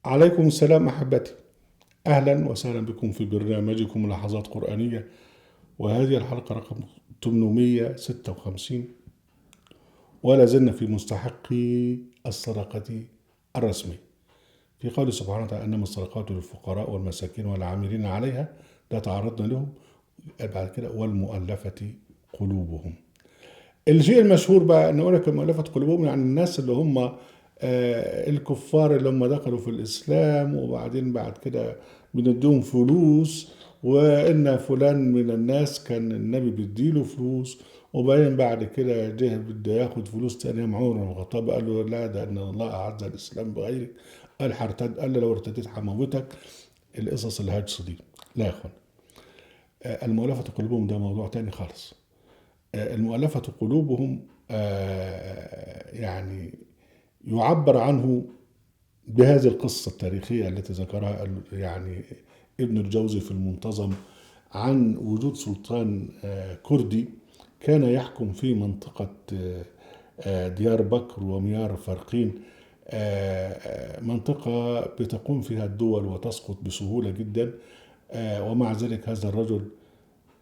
عليكم السلام أحبتي. أهلا وسهلا بكم في برنامجكم لحظات قرآنية، وهذه الحلقة رقم 856، ولا زلنا في مستحق الصدقة الرسمي في قول سبحانه وتعالى: إنما الصدقات للفقراء والمساكين والعاملين عليها. ده تعرضنا لهم بعد كده، والمؤلفة قلوبهم. الشيء المشهور بقى ان اقول لك المؤلفه قلوبهم، يعني الناس اللي هم الكفار اللي هم دخلوا في الاسلام، وبعدين بعد كده بنديهم فلوس، وان فلان من الناس كان النبي بيديله فلوس، وبعدين بعد كده جه بده ياخد فلوس تانية. عمر بن الخطاب قال له: لا، ده ان الله اعز الاسلام بغيرك. قال: هرتد. قال له: لو ارتديت هموتك. القصص الهجص دي. لا يا اخوان، المؤلفه قلوبهم ده موضوع تاني خالص. المؤلفة قلوبهم يعني يعبر عنه بهذه القصة التاريخية التي ذكرها يعني ابن الجوزي في المنتظم، عن وجود سلطان كردي كان يحكم في منطقة ديار بكر وميار فرقين، منطقة بتقوم فيها الدول وتسقط بسهولة جدا. ومع ذلك هذا الرجل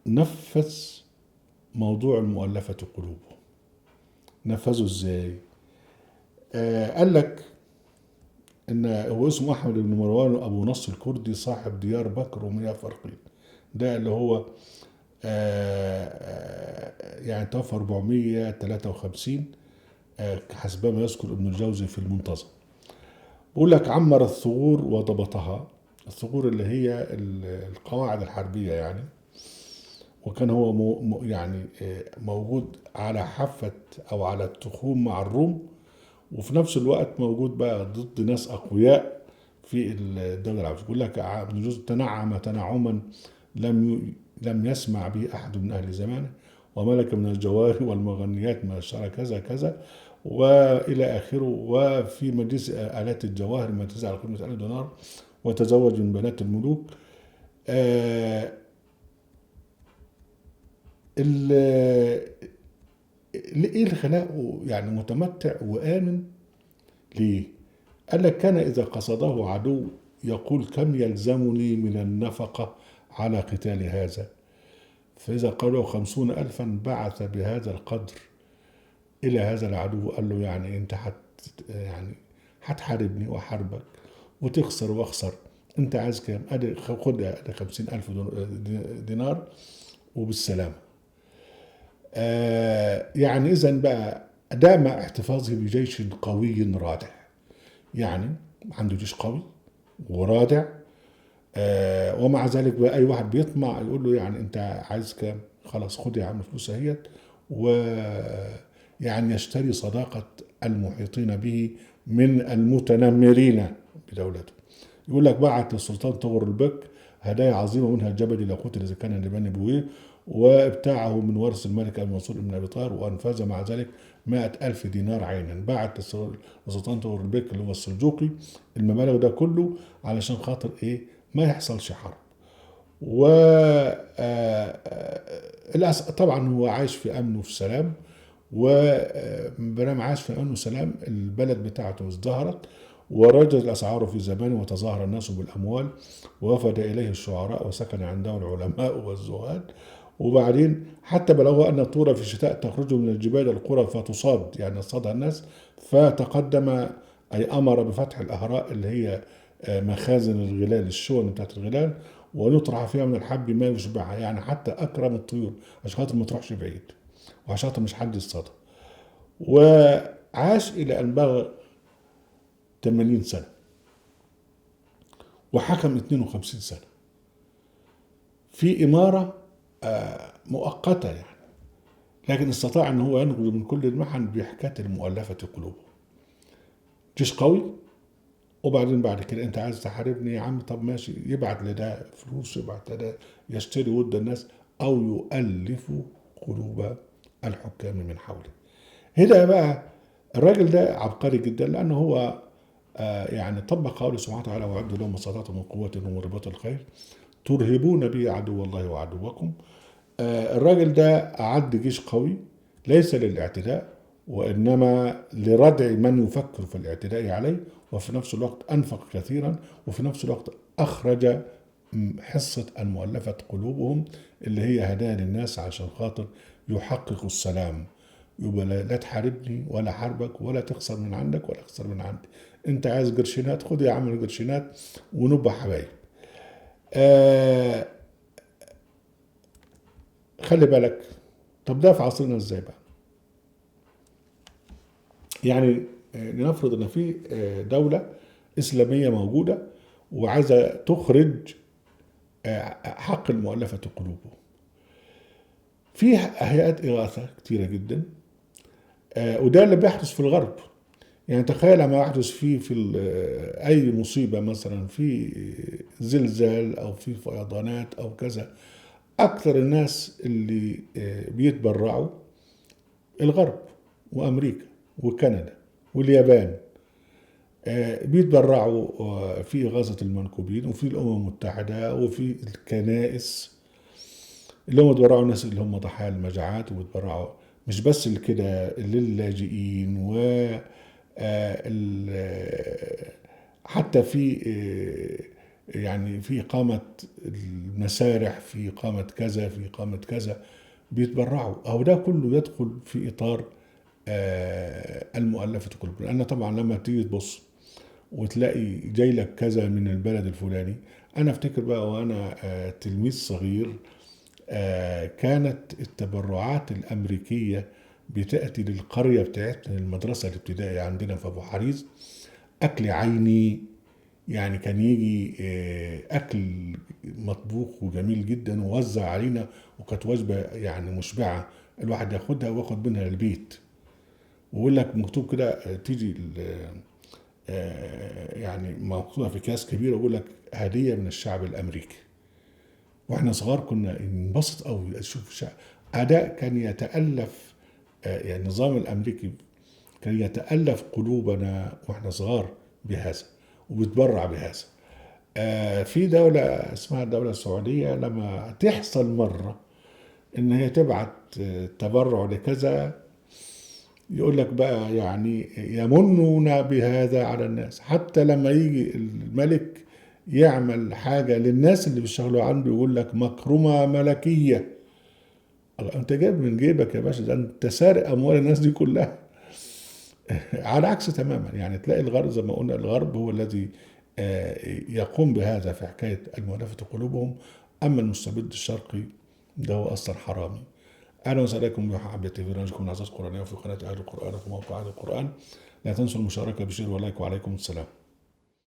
نفذ موضوع المؤلفة قلوبهم. نفذه ازاي؟ قال لك ان هو اسمه احمد بن مروان ابو نصر الكردي، صاحب ديار بكر ومياه فرقين. ده اللي هو يعني توفى 453 حسب ما يذكر ابن الجوزي في المنتظم. بيقول لك: عمر الثغور وضبطها. الثغور اللي هي القواعد الحربية يعني. وكان هو يعني موجود على حافة أو على التخوم مع الروم، وفي نفس الوقت موجود بقى ضد ناس أقوياء في الدولة العباسية. يقول لك ابن جزء: تنعم تنعما لم يسمع به أحد من أهل زمانه، وملك من الجواهر والمغنيات ما اشترى كذا كذا وإلى آخره. وفي مجلس آلات الجواهر ما تزع على كل 100,000 دينار، وتزوج من بنات الملوك. آه ايه اللي خلاه يعني متمتع وآمن؟ ليه؟ قال لك: كان إذا قصده عدو يقول: كم يلزمني من النفقة على قتال هذا؟ فإذا قالوا 50,000 بعث بهذا القدر إلى هذا العدو. قال له: يعني أنت يعني هتحاربني وأحاربك وتخسر وأخسر، أنت عايز كام؟ أدي خد 50,000 دينار وبالسلامة. يعني إذا بقى دام احتفاظه بجيش قوي رادع، يعني عنده جيش قوي ورادع. ومع ذلك بقى اي واحد بيطمع يقول له: يعني انت عايز كام؟ خلاص خد يا عم فلوس اهيت. ويعني يشتري صداقة المحيطين به من المتنمرين بدولته. يقول لك: بعت السلطان طغر البك هدايا عظيمة، منها الجبل إلى قوت إذا كان لبني بويه، وابتاعه من ورث الملك المنصور بن أبي طاهر، وأنفذ مع ذلك 100,000 دينار عينا. بعت السلطان طغر البك اللي هو السلجوقي المبالغ ده كله علشان خاطر إيه؟ ما يحصلش حرب. و طبعا هو عايش في امن وفي سلام، وبنام عاش في امن وسلام. البلد بتاعته ازدهرت، ورجت الاسعار في زمانه، وتظاهر الناس بالاموال، ووفد اليه الشعراء، وسكن عنده العلماء والزهاد. وبعدين حتى بلغوا ان الطور في الشتاء تخرج من الجبال القرى فتصاد، يعني يصطادها الناس. فتقدم، اي امر بفتح الاهراء اللي هي مخازن الغلال، الشون بتاعت الغلال، ونطرح فيها من الحب ما يشبعها، يعني حتى اكرم الطيور عشان خاطر ما تروحش بعيد، وعشان خاطر مش حد يصطادها. وعاش الى ان بلغ 80 سنه، وحكم 52 سنه في اماره مؤقته يعني. لكن استطاع ان هو ينجو من كل المحن بحكايه المؤلفه قلوبه. جيش قوي، وبعدين بعد كده انت عايز تحاربني يا عم؟ طب ماشي، يبعت لده فلوس، يبعت لده، يشتري ود الناس، او يؤلف قلوب الحكام من حوله. هنا بقى الراجل ده عبقري جدا، لانه هو يعني طبق قوله سبحانه وتعالى: واعدوا لهم ما استطعتم من قوه ومن رباط الخيل ترهبون به عدو الله وعدوكم. الراجل ده أعد جيش قوي، ليس للاعتداء، وإنما لردع من يفكر في الاعتداء عليه، وفي نفس الوقت أنفق كثيرا، وفي نفس الوقت أخرج حصة المؤلفة قلوبهم اللي هي هدايا للناس عشان خاطر يحققوا السلام. يبقى لا تحاربني ولا حاربك، ولا تخسر من عندك ولا اخسر من عندي. انت عايز قرشينات، خد يا عم القرشينات ونبقى حبايب. آه خلي بالك. طب ده في عصرنا ازاي بقى؟ يعني لنفرض ان في دولة إسلامية موجودة وعايزة تخرج حق المؤلفة قلوبهم. في هيئات إغاثة كتيرة جدا، وده اللي بيحدث في الغرب. يعني تخيل ما يحدث في أي مصيبة، مثلا في زلزال أو في فيضانات أو كذا، أكثر الناس اللي بيتبرعوا الغرب وأمريكا وكندا واليابان. بيتبرعوا في إغاثة المنكوبين، وفي الأمم المتحدة، وفي الكنائس اللي هم بيتبرعوا الناس اللي هم ضحايا المجاعات، وبيتبرعوا مش بس كده للاجئين، و حتى في يعني في إقامة المسارح، في إقامة كذا، في إقامة كذا بيتبرعوا. أو ده كله يدخل في إطار المؤلفة قلوب. لأن طبعا لما تيجي تبص وتلاقي جاي لك كذا من البلد الفلاني. أنا أفتكر بقى وأنا تلميذ صغير، كانت التبرعات الأمريكية بتأتي للقرية بتاعتنا، المدرسة الابتدائية عندنا في أبو حريز، أكل عيني. يعني كان يجي أكل مطبوخ وجميل جدا ووزع علينا، وكانت وجبة يعني مشبعة، الواحد ياخدها وياخد منها البيت. ويقول لك مكتوب كده تيجي يعني مكتوبة في أكياس كبيرة، ويقول لك هدية من الشعب الأمريكي. واحنا صغار كنا ننبسط قوي اشوف اداء كان يتالف. يعني النظام الامريكي كان يتالف قلوبنا واحنا صغار بهذا، وبيتبرع بهذا. في دولة اسمها الدولة السعودية، لما تحصل مرة ان هي تبعت تبرع لكذا، يقول لك بقى يعني يمنون بهذا على الناس. حتى لما يجي الملك يعمل حاجة للناس اللي بيشتغلوا عنده، يقول لك مكرمة ملكية. انت جايب من جيبك يا باشا، ده انت سارق اموال الناس دي كلها. على عكس تماما. يعني تلاقي الغرب زي ما قلنا، الغرب هو الذي يقوم بهذا في حكاية المؤلفة قلوبهم. اما المستبد الشرقي ده هو اصلا حرامي. اهلا وسهلا بكم بحبيبتي في برنامجكم العزاز القرآنية وفي قناة اهل القرآن وفي موقع اهل القرآن. لا تنسوا المشاركة بشير ولايك، وعليكم السلام.